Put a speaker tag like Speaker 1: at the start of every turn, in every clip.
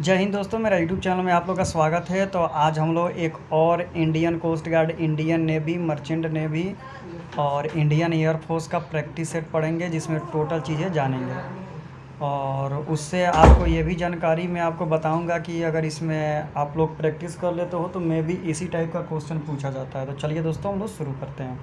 Speaker 1: जय हिंद दोस्तों, मेरा यूट्यूब चैनल में आप लोग का स्वागत है। तो आज हम लोग एक और Indian coast guard, Indian navy, merchant navy और इंडियन एयरफोर्स का प्रैक्टिस सेट पढ़ेंगे, जिसमें टोटल चीज़ें जानेंगे। और उससे आपको ये भी जानकारी मैं आपको बताऊंगा कि अगर इसमें आप लोग प्रैक्टिस कर लेते हो तो मे भी इसी टाइप का क्वेश्चन पूछा जाता है। तो चलिए दोस्तों, हम लोग शुरू करते हैं।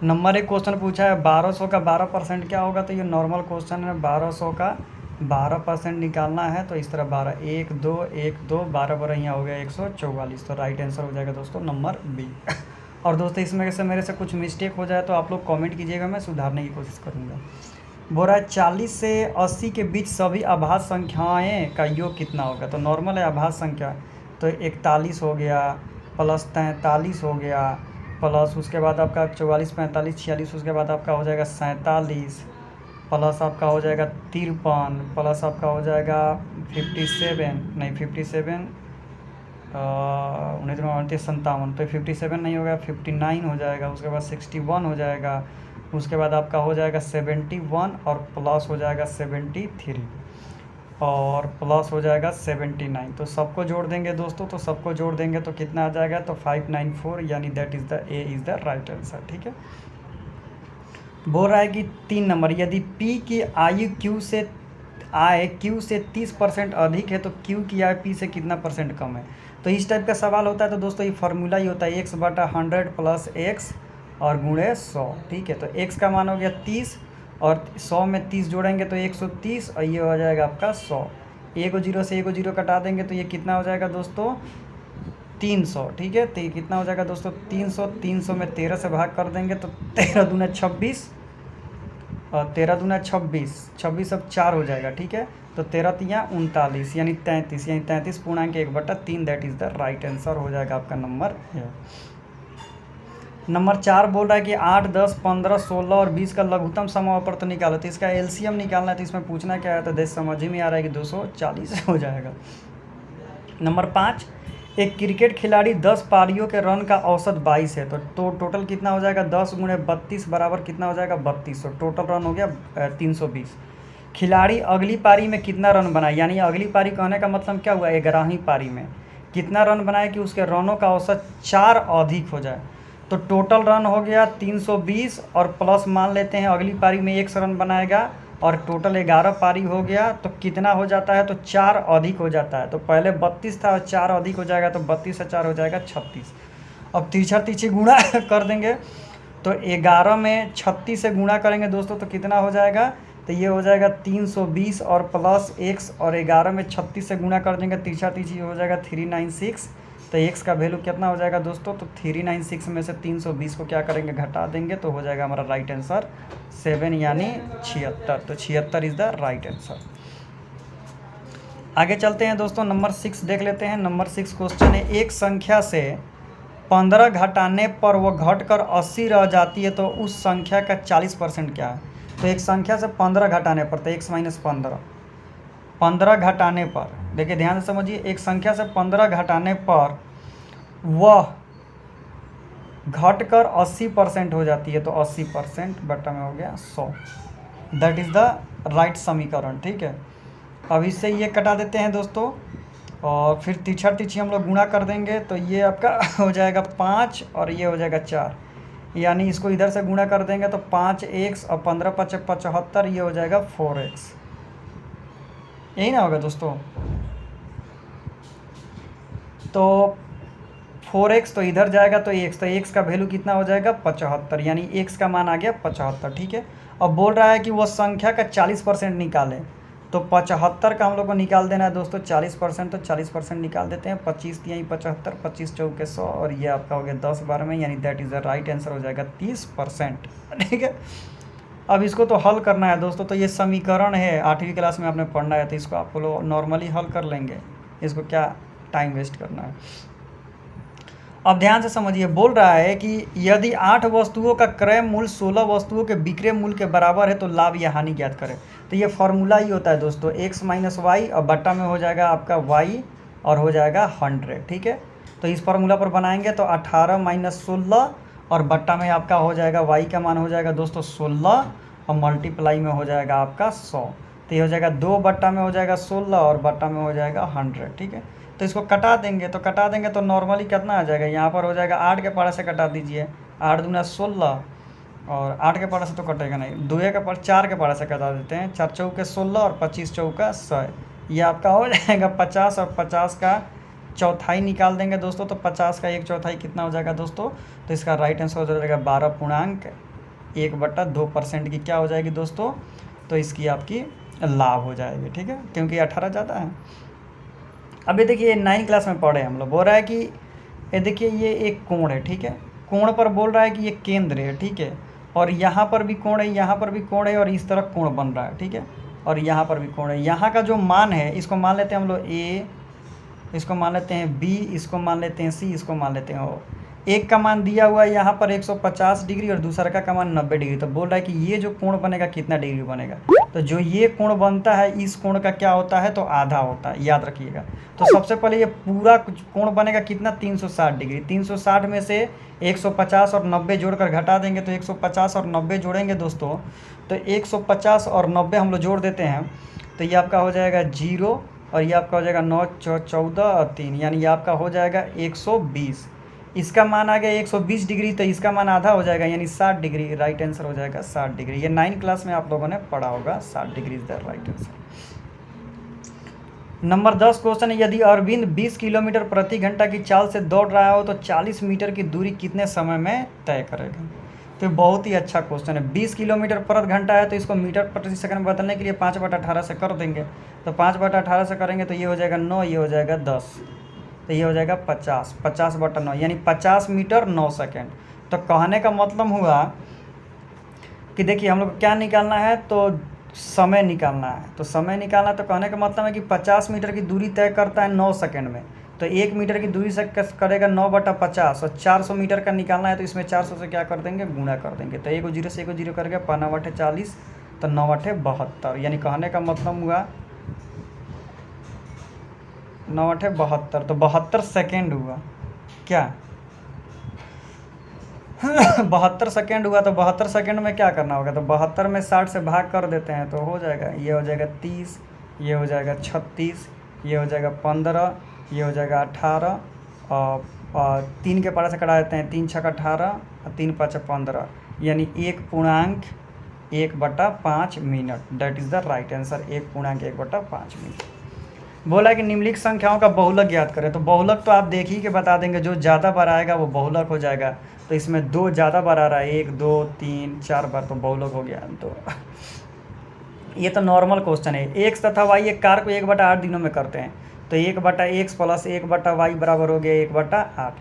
Speaker 1: नंबर एक क्वेश्चन पूछा है 1200 का 12% क्या होगा। तो ये नॉर्मल क्वेश्चन है। 1200 का 12% निकालना है तो इस तरह 12 1 2 1 2 12 पर यहाँ हो गया 144। तो राइट आंसर हो जाएगा दोस्तों नंबर बी। और दोस्तों इसमें से मेरे से कुछ मिस्टेक हो जाए तो आप लोग कमेंट कीजिएगा, मैं सुधारने की कोशिश करूँगा। बोल रहा है 40 से 80 के बीच सभी आभाज्य संख्याएँ का योग कितना होगा। तो नॉर्मल है आभाज्य संख्या, तो 41 हो गया, प्लस 43 हो गया, प्लस उसके बाद आपका 44 45 46, उसके बाद आपका हो जाएगा 47, प्लस आपका हो जाएगा 53, प्लस आपका हो जाएगा 57 नहीं 57 19 57, तो 57 नहीं होगा, 59 हो जाएगा, उसके बाद 61 हो जाएगा, उसके बाद आपका हो जाएगा 71 और प्लस हो जाएगा 73 और प्लस हो जाएगा 79। तो सबको जोड़ देंगे दोस्तों, तो सबको जोड़ देंगे तो कितना आ जाएगा, तो 594, यानी that is the A is the right answer. ठीक है। बोल रहा है कि 3 नंबर, यदि P की आयु Q से 30% अधिक है तो Q की आयु P से कितना परसेंट कम है। तो इस टाइप का सवाल होता है तो दोस्तों ये फार्मूला ही होता है x/100 प्लस x और गुणे 100। ठीक है। तो x का मान हो गया 30 और 100 में 30 जोड़ेंगे तो 130 और ये हो जाएगा आपका 100। एक 0 से एक 0 कटा देंगे तो ये कितना हो जाएगा दोस्तों 300। ठीक है। तो ये कितना हो जाएगा दोस्तों 300 में 13 से भाग कर देंगे तो 13 दूना 26 और 13 दूना 26 अब 4 हो जाएगा। ठीक है। तो 13 तिया 39 यानी 33, यानी 33.1/3, that is the right answer हो जाएगा आपका नंबर है। नंबर 4 बोल रहा है कि 8 10 15 16 और 20 का लघुत्तम समावर्त निकालो। तो इसका एलसीएम निकालना है। तो इसमें पूछना क्या है, तो देश समझ ही में आ रहा है कि 240 हो जाएगा। नंबर 5, एक क्रिकेट खिलाड़ी 10 पारियों के रन का औसत 22 है तो टोटल कितना हो जाएगा, 10 गुणे 32 बराबर कितना हो जाएगा 3200। टोटल रन हो गया 320। खिलाड़ी अगली पारी में कितना रन बनाए, यानी अगली पारी कहने का मतलब क्या हुआ, 11वीं पारी में कितना रन बनाए कि उसके रनों का औसत 4 अधिक हो जाए। तो टोटल रन हो गया 320 और प्लस मान लेते हैं अगली पारी में 100 रन बनाएगा और टोटल 11 पारी हो गया तो कितना हो जाता है, तो 4 अधिक हो जाता है। तो पहले 32 था और 4 अधिक हो जाएगा तो 32 से 4 हो जाएगा 36। अब तिरछा तिरछी गुणा कर देंगे तो 11 में 36 से गुणा करेंगे दोस्तों तो कितना हो जाएगा, तो ये हो जाएगा 320 और प्लस x और 11 में 36 से गुणा कर देंगे, तिरछा तिरछी हो जाएगा 396। तो x का वैल्यू कितना हो जाएगा दोस्तों, तो 396 में से 320 को क्या करेंगे, घटा देंगे तो हो जाएगा हमारा राइट आंसर 7 यानी 76। तो 76 इज़ द राइट आंसर। आगे चलते हैं दोस्तों, नंबर 6 देख लेते हैं। नंबर 6 क्वेश्चन है, एक संख्या से 15 घटाने पर वह घटकर 80 रह जाती है तो उस संख्या का 40% क्या है। तो एक संख्या से 15 घटाने पर, तो x - 15 घटाने पर, देखिए ध्यान से समझिए, एक संख्या से 15 घटाने पर वह घटकर 80% हो जाती है तो 80% बटा में हो गया 100, दैट इज़ द राइट समीकरण। ठीक है। अब इससे ये कटा देते हैं दोस्तों और फिर तिरछा तिरछी हम लोग गुणा कर देंगे तो ये आपका हो जाएगा 5 और ये हो जाएगा 4, यानी इसको इधर से गुणा कर देंगे तो 5x और 15 × 5 = 75, ये हो जाएगा 4x। यही ना होगा दोस्तों। तो 4x तो इधर जाएगा तो x, तो x का वैल्यू कितना हो जाएगा 75, यानी x का मान आ गया 75। ठीक है। अब बोल रहा है कि वो संख्या का 40% निकालें। तो 75 का हम लोग को निकाल देना है दोस्तों 40%, तो 40% निकाल देते हैं। 25 × 75, 25 × 4 = 100 और ये आपका हो गया 10 12 में, यानी that is the right answer हो जाएगा 30%। ठीक है। अब इसको तो हल करना है दोस्तों। तो ये समीकरण है, 8वीं क्लास में आपने पढ़ना है तो इसको आप लोग नॉर्मली हल कर लेंगे, इसको क्या टाइम वेस्ट करना है। अब ध्यान से समझिए, बोल रहा है कि यदि 8 वस्तुओं का क्रय मूल्य 16 वस्तुओं के विक्रय मूल्य के बराबर है तो लाभ या हानि ज्ञात करें। तो ये फार्मूला ही होता है दोस्तों, x - y और बट्टा में हो जाएगा आपका y और हो जाएगा 100। ठीक है। तो इस फार्मूला पर बनाएंगे तो 18 - 16 और बट्टा में आपका हो जाएगा y का मान हो जाएगा दोस्तों 16 और मल्टीप्लाई में हो जाएगा आपका 100। तो ये हो जाएगा 2 बट्टा में हो जाएगा 16 और बट्टा में हो जाएगा 100, ठीक है। तो इसको कटा देंगे, तो कटा देंगे तो नॉर्मली कितना आ जाएगा, यहाँ पर हो जाएगा 8 के पारा से कटा दीजिए, 8 दूना 16 और 8 के पारा से तो कटेगा नहीं, 2 के पारा 4 के पारा से कटा देते हैं, 4 चौके 16 और 25 चौका 100, ये आपका हो जाएगा 50 और 50 का चौथाई निकाल देंगे दोस्तों, तो 50 का 1/4 कितना हो जाएगा दोस्तों, तो इसका राइट आंसर हो जाएगा 12.1/2% की क्या हो जाएगी दोस्तों, तो इसकी आपकी लाभ हो जाएगी, ठीक है, क्योंकि 18 ज़्यादा है। अभी देखिए 9 क्लास में पढ़े हम लोग, बोल रहा है कि ये देखिए ये एक कोण है, ठीक है, कोण पर बोल रहा है कि ये केंद्र है, ठीक है, और यहाँ पर भी कोण है, यहाँ पर भी कोण है और इस तरह कोण बन रहा है, ठीक है, और यहाँ पर भी कोण है। यहाँ का जो मान है इसको मान लेते हैं हम लोग ए, इसको मान लेते हैं बी, इसको मान लेते हैं सी, इसको मान लेते हैं ओ। एक का मान दिया हुआ है यहाँ पर 150 डिग्री और दूसरा का मान 90 डिग्री, तो बोल रहा है कि ये जो कोण बनेगा कितना डिग्री बनेगा, तो जो ये कोण बनता है इस कोण का क्या होता है, तो आधा होता है, याद रखिएगा। तो सबसे पहले ये पूरा कोण बनेगा कितना, 360 डिग्री, 360 में से 150 और 90 जोड़कर घटा देंगे, तो 150 और 90 जोड़ेंगे दोस्तों, तो 150 और 90 हम लोग जोड़ देते हैं, तो ये आपका हो जाएगा 0 और ये आपका हो जाएगा 9 14 और 3, यानी ये आपका हो जाएगा 120। इसका मान आ गया 120 डिग्री, तो इसका मान आधा हो जाएगा यानी 60 डिग्री, राइट आंसर हो जाएगा 60 डिग्री। ये 9 क्लास में आप लोगों ने पढ़ा होगा, 60 degree is the right answer. Number 10 question है, यदि अरविंद 20 किलोमीटर प्रति घंटा की चाल से दौड़ रहा हो तो 40 मीटर की दूरी कितने समय में तय करेगा। तो बहुत ही अच्छा क्वेश्चन है। 20 किलोमीटर प्रति घंटा है तो इसको मीटर प्रति सेकंड में बदलने के लिए 5/18 से कर देंगे, तो 5/18 से करेंगे तो ये हो जाएगा 9, ये हो जाएगा 10, तो ये हो जाएगा 50, 50/9 यानी 50 मीटर 9 सेकेंड। तो कहने का मतलब हुआ कि देखिए हम लोग क्या निकालना है, तो समय निकालना है, तो समय निकालना है, तो कहने का मतलब है कि 50 मीटर की दूरी तय करता है 9 सेकेंड में, तो 1 मीटर की दूरी से करेगा 9/50 और 400 मीटर का निकालना है, तो इसमें 400 से क्या कर देंगे, गुणा कर देंगे, तो 1 0 से 1 0 करके 5×9 = 40, तो 9×8 = 72, यानी कहने का मतलब हुआ 9×8 = 72, तो 72 सेकेंड हुआ क्या 72 सेकेंड हुआ। तो 72 सेकेंड में क्या करना होगा, तो 72 में 60 से भाग कर देते हैं, तो हो जाएगा, ये हो जाएगा 30, ये हो जाएगा 36, ये हो जाएगा 15, ये हो जाएगा 18 और 3 के पारा से कटा देते हैं, 3 × 6 = 18 और 3 × 5 = 15, यानी 1.1/5 minute, that is the right answer, 1.1/5 minute. बोला कि निम्नलिखित संख्याओं का बहुलक ज्ञात करें, तो बहुलक तो आप देख ही के बता देंगे, जो ज़्यादा बार आएगा वो बहुलक हो जाएगा, तो इसमें 2 ज़्यादा बार आ रहा है, 1 2 3 4 बार, तो बहुलक हो गया। तो ये तो नॉर्मल क्वेश्चन है। एक्स तथा वाई एक कार को 1/8 दिनों में करते हैं, तो 1/x + 1/y बराबर हो गया 1/8।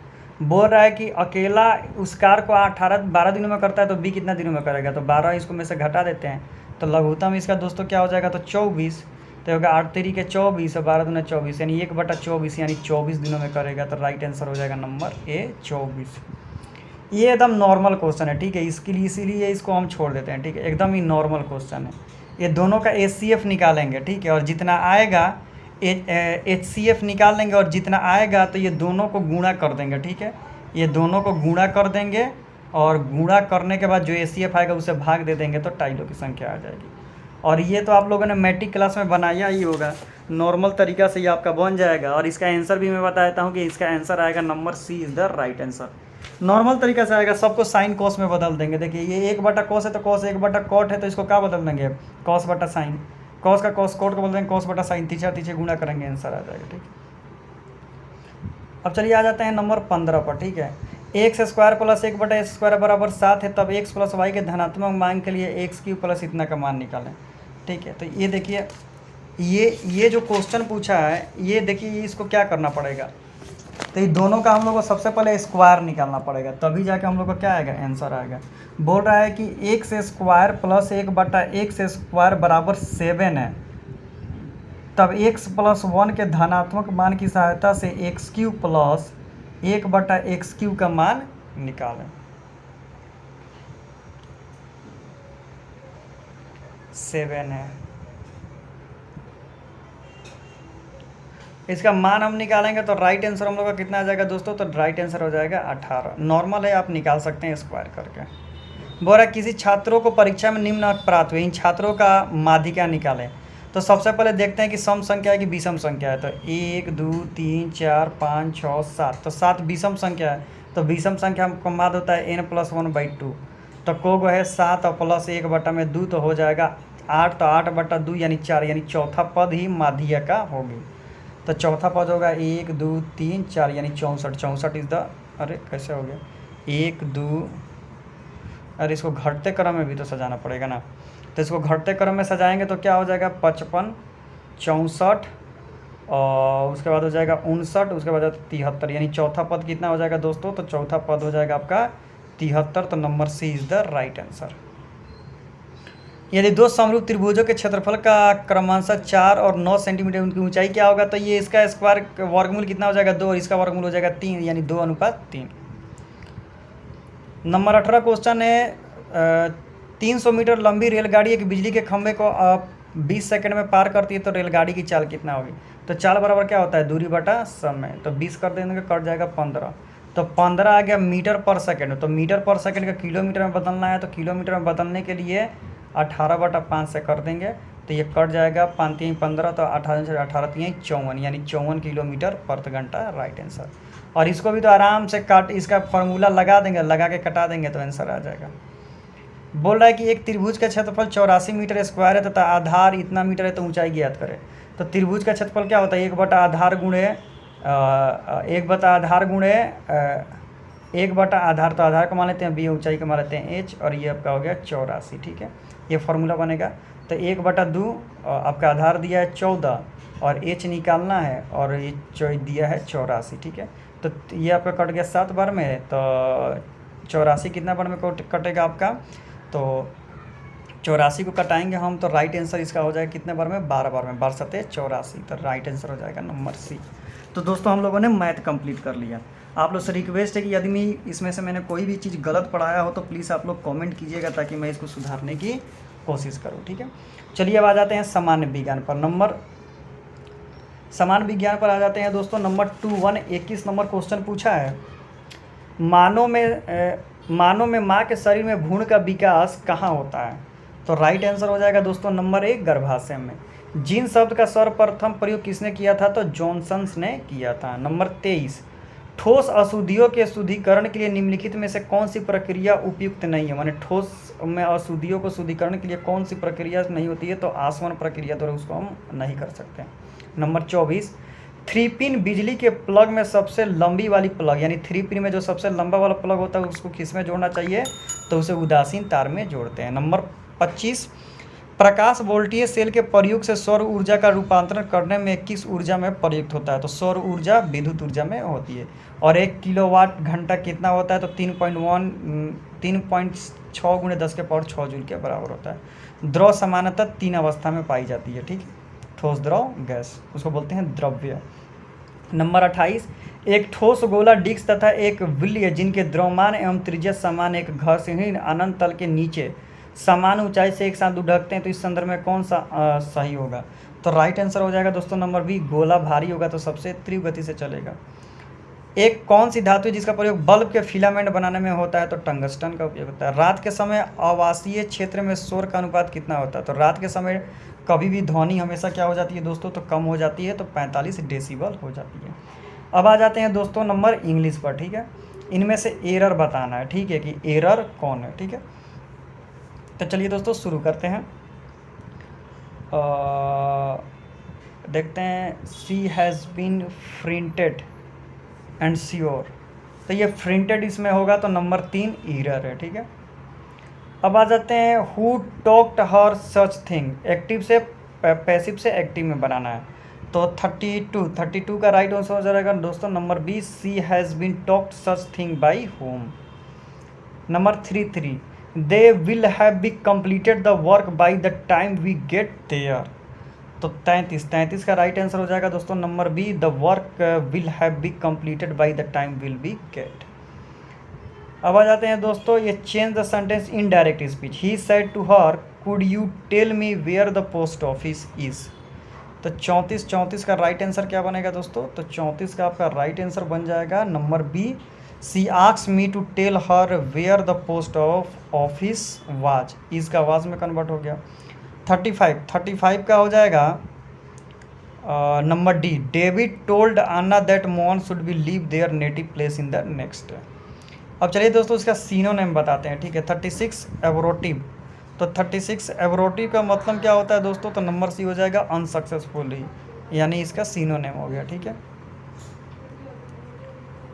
Speaker 1: बोल रहा है कि अकेला उस कार को 12 दिनों में करता है, तो बी कितना दिनों में करेगा, तो 12 इसको में से घटा देते हैं, तो लघुत्तम इसका दोस्तों क्या हो जाएगा, तो 24, तो होगा 8 × 3 = 24 और 12 × 24 यानी 1/24 यानी 24 दिनों में करेगा, तो राइट आंसर हो जाएगा नंबर ए 24। ये एकदम नॉर्मल क्वेश्चन है, ठीक है, इसके लिए इसीलिए इसको हम छोड़ देते हैं, ठीक है, एकदम ही नॉर्मल क्वेश्चन है। ये दोनों का HCF निकालेंगे, ठीक है, और जितना आएगा HCF निकाल लेंगे और जितना आएगा तो ये दोनों को गुणा कर देंगे, ठीक है, ये दोनों को गुणा कर देंगे और गुणा करने के बाद जो HCF आएगा उसे भाग दे देंगे, तो टाइलों की संख्या आ जाएगी। और ये तो आप लोगों ने मैट्रिक क्लास में बनाया ही होगा, नॉर्मल तरीका से ये आपका बन जाएगा। और इसका आंसर भी मैं बता देता हूँ कि इसका आंसर आएगा number C is the right answer. Normal तरीका से आएगा, सबको साइन कॉस में बदल देंगे। देखिए ये 1/cos है तो cos 1/cot है, तो इसको क्या बदल देंगे, cos/sin, cos का cos cot को बदल देंगे cos/sin, तीसरे गुणा करेंगे, आंसर आ जाएगा, ठीक है। अब चलिए आ जाते हैं नंबर 15 पर, ठीक है। x² + 1/x² बराबर 7 है, तब x + y के धनात्मक मान के लिए x³ + इतना का मान निकालें, ठीक है। तो ये देखिए ये जो क्वेश्चन पूछा है, ये देखिए इसको क्या करना पड़ेगा, तो ये दोनों का हम लोग को सबसे पहले स्क्वायर निकालना पड़ेगा, तभी जाके हम लोग को क्या आएगा, आंसर आएगा। बोल रहा है कि x² + 1/x² बराबर 7 है, तब x + 1 के धनात्मक मान की सहायता से x³ + 1/x³ का मान निकालें। 7 है, इसका मान हम निकालेंगे तो राइट आंसर हम लोग का कितना आ जाएगा दोस्तों, तो राइट आंसर हो जाएगा 18। नॉर्मल है, आप निकाल सकते हैं स्क्वायर करके। बोल रहा किसी छात्रों को परीक्षा में निम्न अंक प्राप्त हुए, इन छात्रों का माध्यिका निकालें। तो सबसे पहले देखते हैं कि सम संख्या है कि विषम संख्या है। तो 1 2 3 4 5 6 7, तो 7 विषम संख्या है। तो विषम संख्या का माध्य होता है n+1/2। तो को है 7 और प्लस 1/2 तो हो जाएगा 8, तो 8/2 यानी 4, यानी चौथा पद ही माध्यिका का होगी। तो चौथा पद होगा 1 2 3 4 यानी 64। 64 इज द, अरे कैसे हो गया 1 2, अरे इसको घटते क्रम में भी तो सजाना पड़ेगा ना। तो इसको घटते क्रम में सजाएंगे तो क्या हो जाएगा 55, 64 और उसके बाद हो जाएगा 59, उसके बाद 73, यानी चौथा पद कितना हो जाएगा दोस्तों? तो चौथा पद हो जाएगा आपका 73। तो number C is the right answer. यदि दो समरूप त्रिभुजों के क्षेत्रफल का क्रमांशः 4 और 9 सेंटीमीटर, उनकी ऊंचाई क्या होगा? तो ये इसका स्क्वायर वर्गमूल कितना हो जाएगा 2 और इसका वर्गमूल हो जाएगा 3, यानी 2:3। नंबर 18 क्वेश्चन है 300 मीटर लंबी रेलगाड़ी एक बिजली के खंभे को 20 सेकंड में पार करती है, तो रेलगाड़ी की चाल कितना होगी? तो चाल बराबर क्या होता है दूरी बटा समय। तो 20 कर देंगे कट जाएगा 15, तो 15 आ गया मीटर पर सेकंड। तो मीटर पर सेकंड का किलोमीटर में बदलना है, तो किलोमीटर में बदलने के लिए 18/5 से कर देंगे, तो ये कट जाएगा 5 3 15, तो 18 से 18 3 54, यानी 54 किलोमीटर प्रति घंटा राइट आंसर। और इसको भी तो आराम से काट, इसका फॉर्मूला लगा देंगे, लगा के कटा देंगे तो आंसर आ जाएगा। बोल रहा है कि एक त्रिभुज का क्षेत्रफल 84 मीटर स्क्वायर है तथा आधार इतना मीटर है, तो ऊंचाई ज्ञात करें। तो त्रिभुज का क्षेत्रफल क्या होता है 1/आधार गुणे 1/आधार गुणे 1/आधार, तो आधार को मान लेते हैं बी, ऊंचाई को मान लेते हैं h, और ये आपका हो गया 84, ठीक है। ये फार्मूला बनेगा। तो 1/2 आपका आधार दिया है 14 और h निकालना है, और ये दिया है 84, ठीक है। तो ये आपका कट गया 7 बार में, तो 84 कितना बार में कटेगा आपका? तो 84 को कटाएंगे हम, तो राइट आंसर इसका हो जाएगा कितने बार में? 12 बार में, 12 7 84, तो राइट आंसर हो जाएगा नंबर सी। तो दोस्तों हम लोगों ने मैथ कंप्लीट कर लिया। आप लोग से रिक्वेस्ट है कि यदि मैं इसमें से मैंने कोई भी चीज़ गलत पढ़ाया हो तो प्लीज़ आप लोग कमेंट कीजिएगा, ताकि मैं इसको सुधारने की कोशिश करूँ, ठीक है। चलिए अब आ जाते हैं सामान्य विज्ञान पर। सामान्य विज्ञान पर आ जाते हैं दोस्तों। नंबर 21 नंबर क्वेश्चन पूछा है, मानव में माँ के शरीर में भ्रूण का विकास कहाँ होता है? तो राइट आंसर हो जाएगा दोस्तों नंबर 1 गर्भाशय में। जीन शब्द का सर्वप्रथम प्रयोग किसने किया था? तो जॉनसन ने किया था। नंबर 23 ठोस अशुद्धियों के शुद्धिकरण के लिए निम्नलिखित में से कौन सी प्रक्रिया उपयुक्त नहीं है? माने ठोस में अशुद्धियों को शुद्धिकरण के लिए कौन सी प्रक्रिया नहीं होती है? तो आसवन प्रक्रिया द्वारा उसको हम नहीं कर सकते। नंबर 24 3 पिन बिजली के प्लग में सबसे लंबी वाली प्लग, यानी 3 पिन में जो सबसे लंबा वाला प्लग होता है उसको किस में जोड़ना चाहिए? तो उसे उदासीन तार में जोड़ते हैं। नंबर 25 प्रकाश वोल्टीय सेल के प्रयोग से सौर ऊर्जा का रूपांतरण करने में किस ऊर्जा में प्रयुक्त होता है? तो सौर ऊर्जा विद्युत ऊर्जा में होती है। और 1 किलोवाट घंटा कितना होता है? तो 3.6 × 10⁶ जूल के बराबर होता है। द्रव सामान्यतः 3 अवस्था में पाई जाती है, ठीक है। ठोस, द्रव, गैस, उसको बोलते हैं द्रव्य। नंबर 28 एक ठोस गोला डिस्क तथा एक विल्य जिनके द्रव्यमान एवं त्रिज्या समान एक घर्षणहीन अनंत तल के नीचे समान ऊंचाई से एक साथ ढकते हैं, तो इस संदर्भ में कौन सा सही होगा? तो राइट आंसर हो जाएगा दोस्तों नंबर बी, गोला भारी होगा तो सबसे तीव्र गति से चलेगा। एक कौन सी धातु है जिसका प्रयोग बल्ब के फिलामेंट बनाने में होता है? तो टंगस्टन का उपयोग होता है। रात के समय आवासीय क्षेत्र में शोर का अनुपात कितना होता है? तो रात के समय कभी भी ध्वनि हमेशा क्या हो जाती है दोस्तों? तो कम हो जाती है, तो 45 डेसिबल हो जाती है। अब आ जाते हैं दोस्तों नंबर इंग्लिश पर, ठीक है। इनमें से एरर बताना है, ठीक है, कि एरर कौन है, ठीक है। तो चलिए दोस्तों शुरू करते हैं। देखते हैं C has been printed and sure, तो ये प्रिंटेड इसमें होगा, तो नंबर 3 एरर है, ठीक है। अब आ जाते हैं who talked her such thing, active से पैसिव से एक्टिव में बनाना है, तो 32 का राइट आंसर हो जाएगा दोस्तों number B, C has been talked such thing by home. Number 3 they will have be completed the work by the time we get there, तो 33 का राइट आंसर हो जाएगा दोस्तों number B, the work will have be completed by the time will be get. अब आ जाते हैं दोस्तों, ये change the sentence in direct speech, he said to her could you tell me where the post office is, तो 34 का right answer क्या बनेगा दोस्तों? तो 34 का आपका राइट आंसर बन जाएगा number B, C asks me to tell her where the post of office was, is का वाज में कन्वर्ट हो गया। 35 का हो जाएगा number D. David told Anna that Mohan should be leave their native place in the next. अब चलिए दोस्तों इसका सिनोनिम बताते हैं, ठीक है। 36 एब्रोटिव, तो 36 एब्रोटिव का मतलब क्या होता है दोस्तों, तो नंबर सी हो जाएगा अनसक्सेसफुली, यानी इसका सिनोनिम हो गया, ठीक है।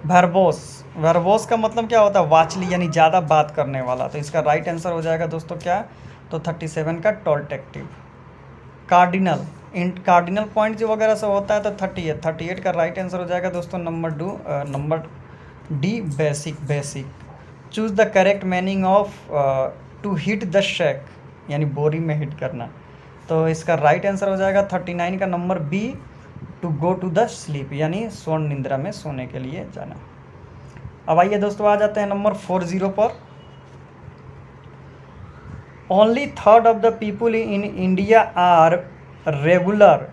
Speaker 1: वर्बोस, वर्बोस का मतलब क्या होता है, वाचली यानी ज़्यादा बात करने वाला, तो इसका राइट आंसर हो जाएगा दोस्तों क्या, तो 37 का टॉल्टेक्टिव। कार्डिनल, इन कार्डिनल पॉइंट जो वगैरह से होता है तो 38 का राइट आंसर हो जाएगा दोस्तों number D basic. Basic. Choose the correct meaning of to hit the sack, यानी बोरी में हिट करना, तो इसका राइट आंसर हो जाएगा 39 का number B, to go to the sleep, यानी स्वर्ण निंद्रा में सोने के लिए जाना। अब आइए दोस्तों आ जाते हैं नंबर 40 पर। Only third of the people in India are regular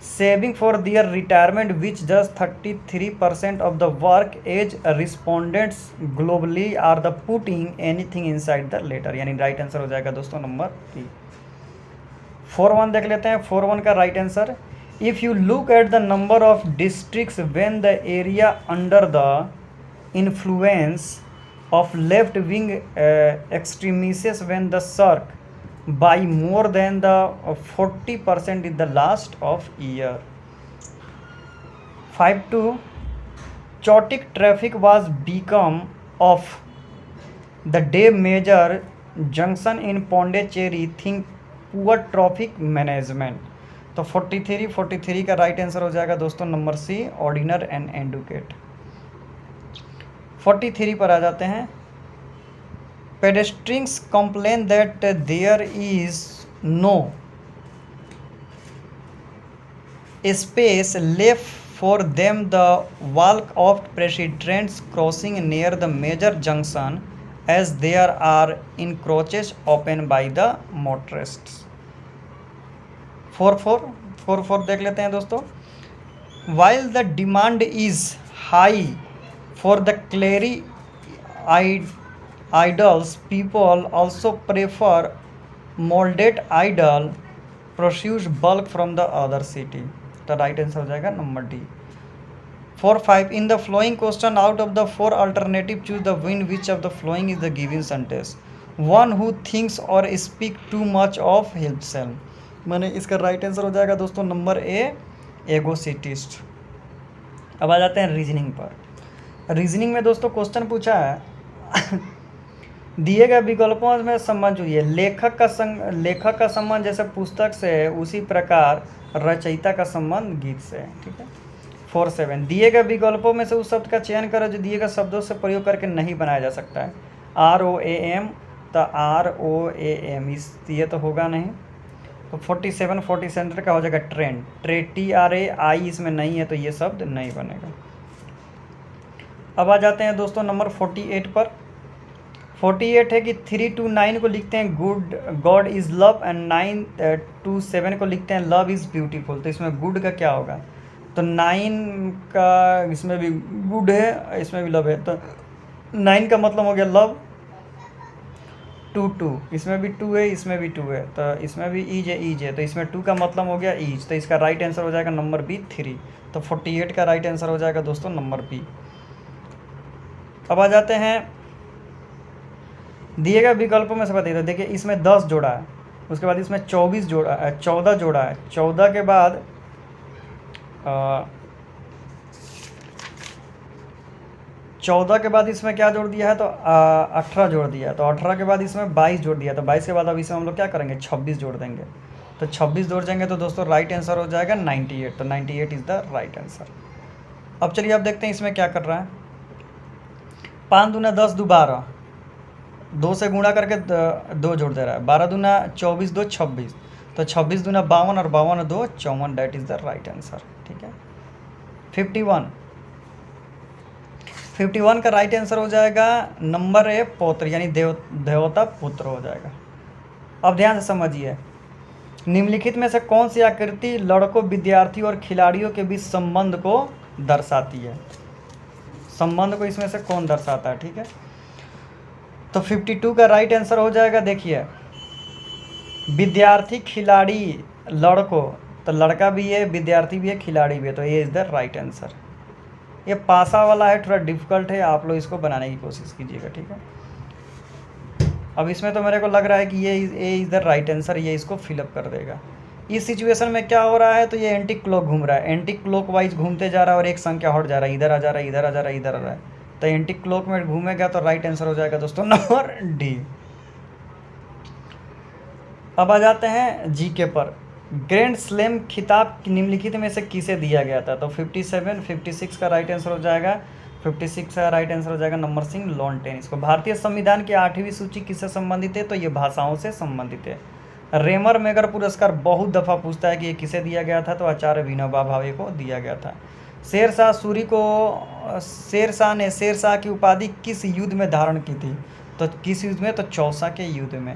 Speaker 1: saving for their retirement, which does 33% of the work age respondents globally are the putting anything inside the letter, यानी राइट आंसर हो जाएगा दोस्तों number B. 41 देख लेते हैं। 41 का right answer, if you look at the number of districts when the area under the influence of left wing extremisms when the सर्क by more than the 40% in the last of year. 52 chaotic traffic was become of the day major junction in Pondicherry think poor traffic management, तो 43 का right answer हो जाएगा दोस्तों number C, ऑर्डिनर and educate. 43 पर आ जाते हैं। Pedestrians complain that there is no space left for them the walk of pedestrians crossing near the major junction as there are encroaches open by the motorists। 44 देख लेते हैं दोस्तों। While the demand is high for the clary idols, people also prefer molded idol produced bulk from the other city, तो right answer हो जाएगा number D. 45 in the following question out of the 4 alternative choose the one which of the following is the given sentence, one who thinks और speak too much of himself, मैंने इसका right answer हो जाएगा दोस्तों number A, एगोसिटिस्ट। अब आ जाते हैं रीजनिंग पर। रीजनिंग में दोस्तों क्वेश्चन पूछा है दिए गए विकल्पों में संबंध चाहिए, लेखक का संबंध जैसे पुस्तक से है उसी प्रकार रचयिता का संबंध गीत से है, ठीक है। 47 दिए गए विकल्पों में से उस शब्द का चयन करो जो दिए गए शब्दों से प्रयोग करके नहीं बनाया जा सकता है। ROAM, तो ROAM इस ये तो होगा नहीं, तो 47 का हो जाएगा ट्रेंड, TRAI इसमें नहीं है तो ये शब्द नहीं बनेगा। अब आ जाते हैं दोस्तों नंबर 48 पर। 48 है कि 3 to 9 को लिखते हैं God is love, and 9 to 7 को लिखते हैं लव इज़ ब्यूटीफुल, तो इसमें गुड का क्या होगा, तो 9 का इसमें भी गुड है इसमें भी लव है, तो 9 का मतलब हो गया लव। 2 इसमें भी 2 है इसमें भी 2 है, तो इसमें भी ईज है, तो इसमें 2 का मतलब हो गया ईज, तो इसका राइट आंसर हो जाएगा नंबर बी 3, तो 48 का राइट आंसर हो जाएगा दोस्तों नंबर बी। अब आ जाते हैं दिए गए विकल्पों में से बताइए, तो देखिए इसमें 10 जोड़ा है, उसके बाद इसमें 24 जोड़ा है, 14 जोड़ा है, 14 के बाद 14 के बाद इसमें क्या जोड़ दिया है, तो 18 जोड़ दिया है, तो 18 के बाद इसमें 22 जोड़ दिया, तो 22 के बाद अब इसमें हम लोग क्या करेंगे 26 जोड़ देंगे, तो 26 जोड़ देंगे तो दोस्तों राइट आंसर हो जाएगा 98, तो 98 इज़ द राइट आंसर। अब चलिए आप देखते हैं इसमें क्या कर रहा है। 5 दूना 10 दो 12, 2 से गुणा करके 2 जोड़ दे रहा है, 12 दूना 24 2 26, तो 26 दूना 52 और 52 2 54, that is the right answer, ठीक है। 51 का राइट आंसर हो जाएगा नंबर ए पौत्र, यानी देवता पुत्र हो जाएगा। अब ध्यान से समझिए, निम्नलिखित में से कौन सी आकृति लड़कों, विद्यार्थियों और खिलाड़ियों के बीच संबंध को दर्शाती है, संबंध को इसमें से कौन दर्शाता है, ठीक है। तो 52 का राइट आंसर हो जाएगा, देखिए विद्यार्थी खिलाड़ी लड़को, तो लड़का भी है, विद्यार्थी भी है, खिलाड़ी भी है, तो ये इज़ द राइट आंसर। ये पासा वाला है, थोड़ा डिफिकल्ट है, आप लोग इसको बनाने की कोशिश कीजिएगा, ठीक है। अब इसमें तो मेरे को लग रहा है कि ये इज़ द राइट आंसर, ये इसको फिलअप कर देगा। इस सिचुएशन में क्या हो रहा है, तो ये एंटी क्लॉक घूम रहा है, एंटी क्लॉक वाइज घूमते जा रहा है और एक संख्या हट जा रहा है, इधर आ जा रहा है, इधर आ जा रहा है, इधर आ रहा है, तो एंटी क्लॉक में घूमेगा तो राइट आंसर हो जाएगा दोस्तों नंबर डी। अब आ जाते हैं जीके पर। ग्रैंड स्लैम खिताब निम्नलिखित में से किसे दिया गया था, तो 57, 56 का राइट आंसर हो जाएगा, 56 का राइट आंसर हो जाएगा नंबर सिंह लॉन्टेन। इसको भारतीय संविधान की 8वीं सूची किससे संबंधित है, तो ये भाषाओं से संबंधित है। रेमर मेगर पुरस्कार बहुत दफ़ा पूछता है कि ये किसे दिया गया था, तो आचार्य विनोबा भावे को दिया गया था। शेरशाह सूरी को शेरशाह ने शेरशाह की उपाधि किस युद्ध में धारण की थी, तो किस युद्ध में, तो चौसा के युद्ध में।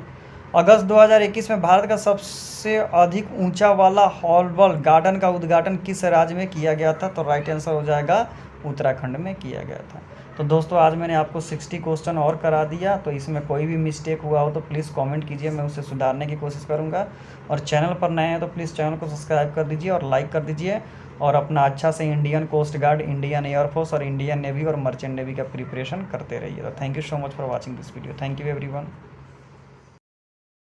Speaker 1: अगस्त 2021 में भारत का सबसे अधिक ऊंचा वाला हॉर्नबिल गार्डन का उद्घाटन किस राज्य में किया गया था, तो राइट आंसर हो जाएगा उत्तराखंड में किया गया था। तो दोस्तों आज मैंने आपको 60 क्वेश्चन और करा दिया, तो इसमें कोई भी मिस्टेक हुआ हो तो प्लीज़ कमेंट कीजिए, मैं उसे सुधारने की कोशिश करूँगा। और चैनल पर नए हैं तो प्लीज़ चैनल को सब्सक्राइब कर दीजिए और लाइक कर दीजिए, और अपना अच्छा से Indian coast guard, Indian air force और इंडियन नेवी और मर्चेंट नेवी का प्रिपरेशन करते रहिए। तो thank you so much for watching this video. Thank you everyone.